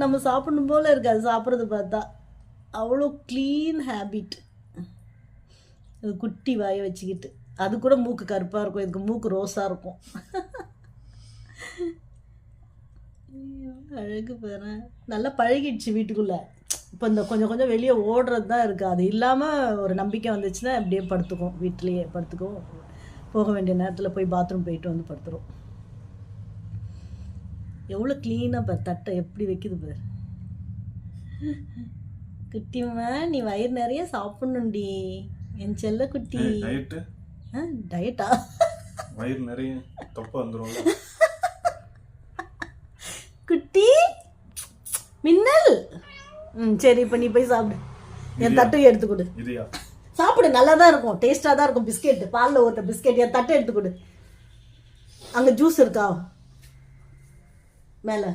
நம்ம சாப்பிடணும் போல் இருக்காது சாப்பிட்றது பார்த்தா. அவ்வளோ க்ளீன் ஹேபிட். அது குட்டி வாயை வச்சுக்கிட்டு. அது கூட மூக்கு கருப்பாக இருக்கும், இதுக்கு மூக்கு ரோஸாக இருக்கும். அழகு பாரு, நல்லா பழகிடுச்சு வீட்டுக்குள்ளே. இப்போ இந்த கொஞ்சம் கொஞ்சம் வெளியே ஓடுறது தான் இருக்குது. அது இல்லாமல் ஒரு நம்பிக்கை வந்துச்சுன்னா அப்படியே படுத்துக்கும், வீட்டிலையே படுத்துக்கும். போக வேண்டிய நேரத்தில் போய் பாத்ரூம் போயிட்டு வந்து படுத்துரும். எவ்வளோ க்ளீனாக பாரு, தட்டை எப்படி வைக்குது பாரு. குட்டிம்மா நீ வயிறு நிறைய சாப்பிடணுண்டி என் செல்ல குட்டி. டயட்டா? வயிறு நிறைய தொப்பை வந்துரும் குட்டி மின்னல். சரி இப்போ நீ போய் சாப்பிடு. என் தட்டையும் எடுத்து கொடு. சாப்பிடு, நல்லா தான் இருக்கும், டேஸ்டாக தான் இருக்கும். பிஸ்கெட், பாலில் ஊற்ற பிஸ்கெட். என் தட்டை எடுத்து கொடு. அங்கே ஜூஸ் இருக்கா மேலே?